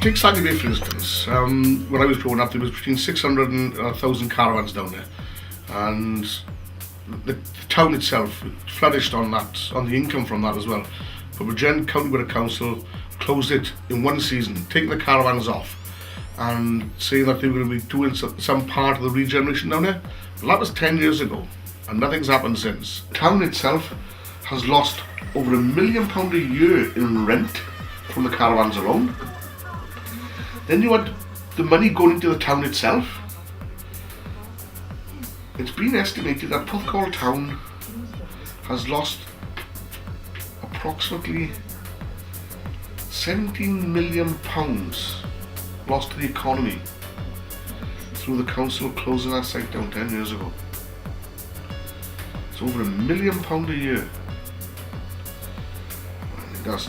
Take Saggy Bay for instance. When I was growing up, there was between 600 and 1,000 caravans down there, and the town itself flourished on that, on the income from that as well. But Bridgend County Borough Council closed it in one season, taking the caravans off and saying that they were going to be doing some part of the regeneration down there. Well, that was 10 years ago and nothing's happened since. The town itself has lost over £1 million a year in rent from the caravans alone. Then you had the money going into the town itself. It's been estimated that Porthcawl town has lost approximately £17 million lost to the economy through the council closing that site down 10 years ago. It's over £1 million a year. I think that's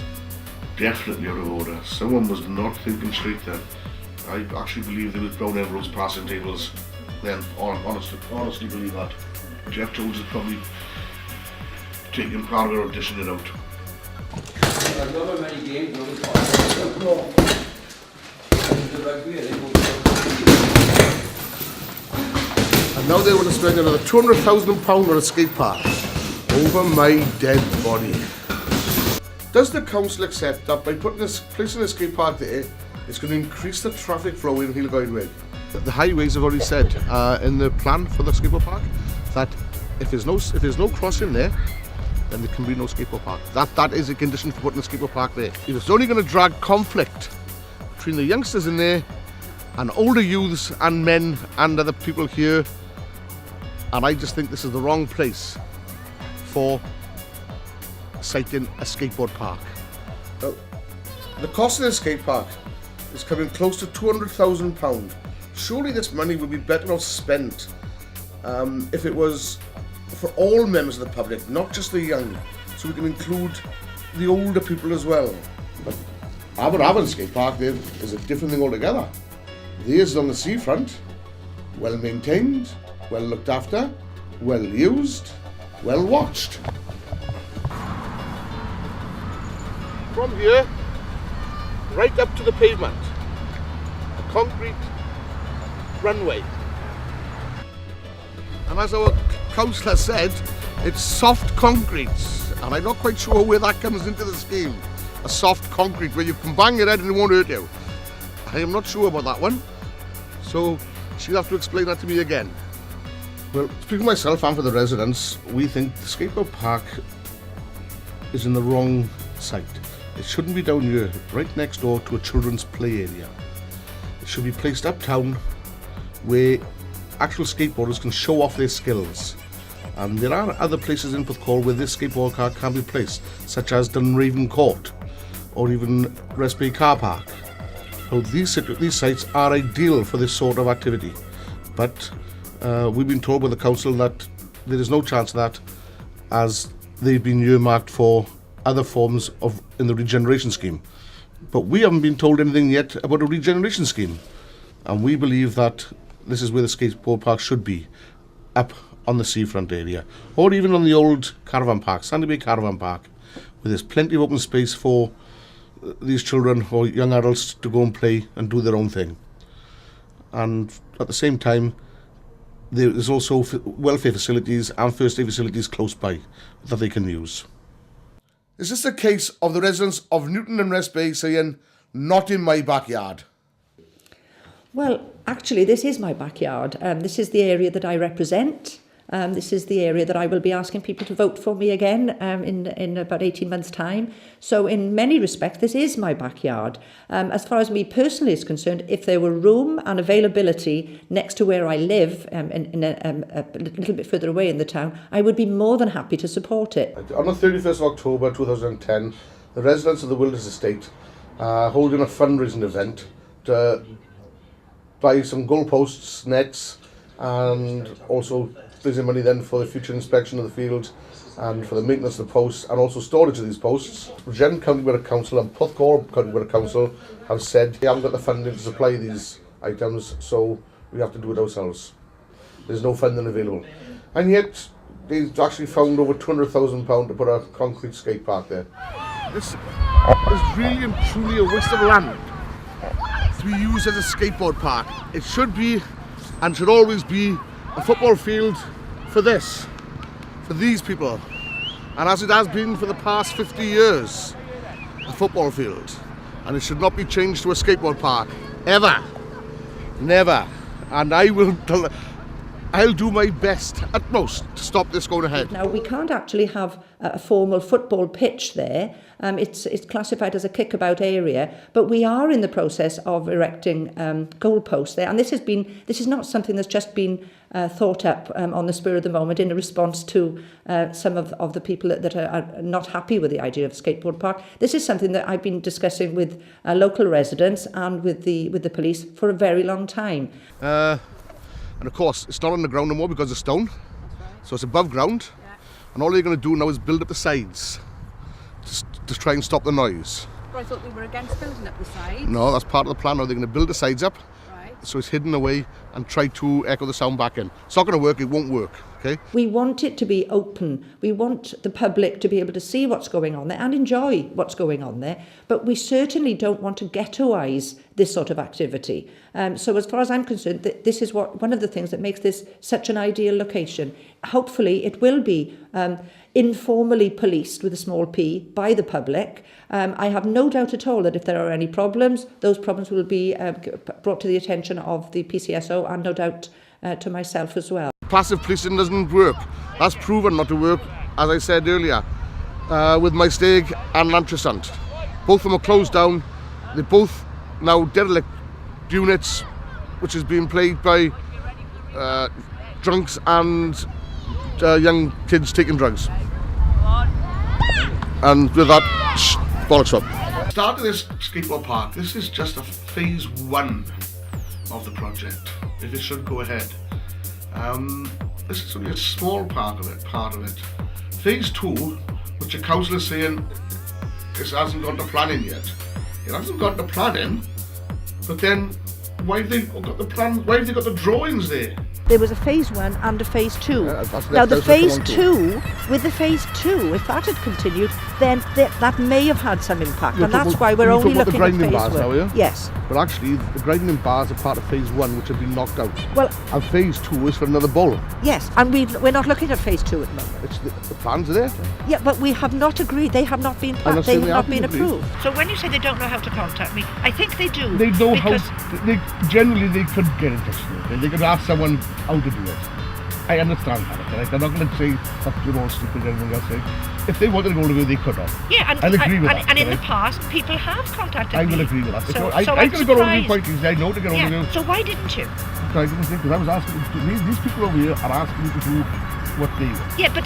definitely out of order. Someone was not thinking straight then. I actually believe there was brown envelopes passing tables then. Honestly believe that. Jeff Jones is probably taking part of it or dishing it out. I've never many games, and now they want to spend another £200,000 on a skate park over my dead body. Does the council accept that by placing a skate park there, it's going to increase the traffic flow in Hillgoed Way? The highways have already said in the plan for the skateboard park that if there's no crossing there, then there can be no skateboard park. That is a condition for putting a skateboard park there. It's only going to drag conflict between the youngsters in there and older youths and men and other people here, and I just think this is the wrong place for siting a skateboard park. The cost of the skate park is coming close to £200,000. Surely this money would be better off spent if it was for all members of the public, not just the young, so we can include the older people as well. But Aberafon skate park there is a different thing altogether. There's on the seafront, well maintained, well looked after, well used, well watched. From here, right up to the pavement, a concrete runway. And as our councillor said, it's soft concrete, and I'm not quite sure where that comes into the scheme. A soft concrete where you can bang your head and it won't hurt you. I am not sure about that one, so she'll have to explain that to me again. Well, speaking for myself and for the residents, we think the skateboard park is in the wrong site. It shouldn't be down here, right next door to a children's play area. It should be placed uptown where actual skateboarders can show off their skills. And there are other places in Porthcawl where this skateboard park can be placed, such as Dunraven Court or even West Bay Car Park. So these sites are ideal for this sort of activity, but we've been told by the council that there is no chance of that, as they've been earmarked for other forms in the regeneration scheme. But we haven't been told anything yet about a regeneration scheme, and we believe that this is where the skateboard park should be, up on the seafront area, or even on the old caravan park, Sandy Bay Caravan Park, where there's plenty of open space for these children or young adults to go and play and do their own thing. And at the same time, there is also welfare facilities and first aid facilities close by that they can use. Is this a case of the residents of Newton and West Bay saying, not in my backyard? Well, actually, this is my backyard. This is the area that I represent. This is the area that I will be asking people to vote for me again in about 18 months' time. So in many respects, this is my backyard. As far as me personally is concerned, if there were room and availability next to where I live, a little bit further away in the town, I would be more than happy to support it. On the 31st of October 2010, the residents of the Wilderness Estate are holding a fundraising event to buy some goalposts, nets, and also raising money then for the future inspection of the field and for the maintenance of the posts and also storage of these posts. Bridgend County Borough Council and Porthcawl County Borough Council have said they haven't got the funding to supply these items, so we have to do it ourselves. There's no funding available. And yet, they've actually found over £200,000 to put a concrete skate park there. This is really and truly a waste of land. be used as a skateboard park. It should be and should always be a football field for these people. And as it has been for the past 50 years, a football field. And it should not be changed to a skateboard park, ever. Never. And I'll do my best, utmost, to stop this going ahead. Now, we can't actually have a formal football pitch there. It's classified as a kickabout area, but we are in the process of erecting goalposts there. And this is not something that's just been thought up on the spur of the moment in response to some of the people that are not happy with the idea of a skateboard park. This is something that I've been discussing with local residents and with the police for a very long time. And of course, it's not on the ground no more because of stone. So it's above ground. And all they're going to do now is build up the sides to try and stop the noise. I thought we were against building up the sides. No, that's part of the plan. Now they're going to build the sides up, Right. so it's hidden away and try to echo the sound back in. It's not going to work, it won't work, okay? We want it to be open. We want the public to be able to see what's going on there and enjoy what's going on there. But we certainly don't want to ghettoise this sort of activity. So as far as I'm concerned, this is one of the things that makes this such an ideal location. Hopefully it will be informally policed with a small p by the public. I have no doubt at all that if there are any problems, those problems will be brought to the attention of the PCSO and no doubt to myself as well. Passive policing doesn't work. That's proven not to work, as I said earlier, with Maesteg and Lantrasant. Both of them are closed down. They're both now derelict units, which is being played by drunks and young kids taking drugs. And with that, bollocks up. Start of this skateboard park, this is just a phase 1 of the project, if it should go ahead. This is only a small part of it. Phase 2, which the council is saying this hasn't gone to planning yet. It hasn't gone to planning, but then why have they got the plan? Why have they got the drawings there? There was a phase 1 and a phase 2. That's Now the that's phase what I 2, with the phase 2, if that had continued, then that may have had some impact, You're and that's talking why we're you're only talking about the looking at grinding phase bars 1. now, yeah? Yes. But actually, the grinding bars are part of phase 1, which have been knocked out. Well, And phase 2 is for another bowl. yes, and we're not looking at phase 2 at the moment. It's the plans are there. Yeah, but we have not agreed. They have not been I'm not they saying have they not haven't been agreed. approved. So when you say they don't know how to contact me, I think they do. They know because how. They generally they could get in touch with you. They could ask someone how to do it. I understand that. Right? I'm not going to say that you're all stupid or anything else. Right? If they wanted to go to you, they could have. Yeah, and I'll agree with that, and in right? the past, people have contacted I me. will agree with that. So I I'm could have got over the surprised. point because I know to get over Yeah. you. So why didn't you? I didn't think, because I was asking these people over here are asking you to do what they want. Yeah, but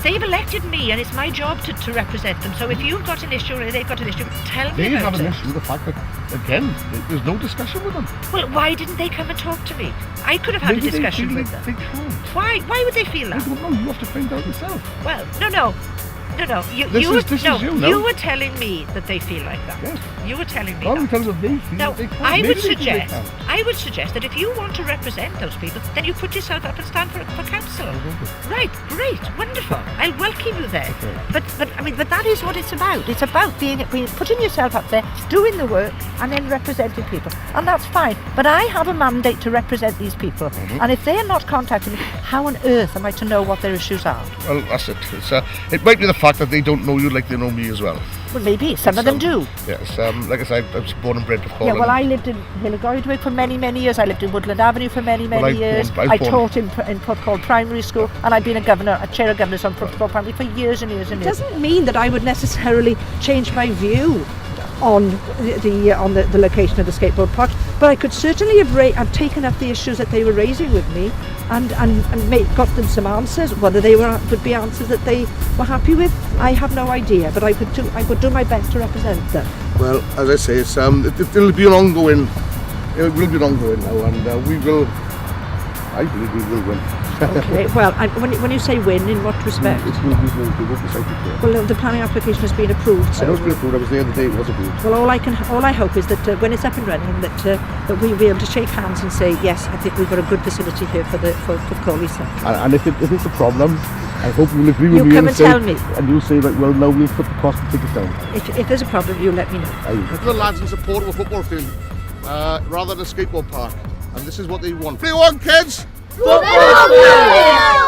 they've elected me, and it's my job to represent them. So if you've got an issue or they've got an issue, tell me They about have an it. issue with the fact that, again, there's no discussion with them. Well, why didn't they come and talk to me? I could have had Maybe a discussion they with feel them. they can't. Why would they feel I that? don't know. You have to find out yourself. Well, no. You This is you, no? you were telling me that they feel like that. Yes. You were telling me All that. in terms of they feel Now, that they can't. I Maybe would they feel they suggest, can't. that if you want to represent those people, then you put yourself up and stand for council. Right, great, wonderful. I'll welcome you there. Okay. But that is what it's about. It's about putting yourself up there, doing the work, and then representing people, and that's fine. But I have a mandate to represent these people, and if they are not contacting me, how on earth am I to know what their issues are? Well, that's it. It might be the fact that they don't know you like they know me as well. Well, maybe some of them do. Yes, like I said, I was born and bred to Holland. Yeah, well, I lived in Hilligoydwick for many, many years. I lived in Woodland Avenue for many, many years. I taught in Porthcawl Primary School, and I've been a chair of governors on Porthcawl Primary for years and years and It years. doesn't mean that I would necessarily change my view on the location of the skateboard park, but I could certainly have taken up the issues that they were raising with me and got them some answers. Whether they would be answers that they were happy with, I have no idea, but I would do my best to represent them. Well, as I say, it'll be an ongoing. It will be an ongoing now, and we will. I believe we will win. Okay. Well, when you say win, in what respect? We will be cited here. Well, the planning application has been approved. I So, know it's been approved. I was there the day it was approved. well, all I hope is that when it's up and running, that we'll be able to shake hands and say, yes, I think we've got a good facility here for Crawley Centre. And if it's a problem, I hope you'll agree with You me come and say, tell me. And you'll say, like, well, now we'll put the cost and take it down. If there's a problem, you let me know. The lads in support of a football field, rather than a skateboard park. And this is what they want. What do you want, kids? Football!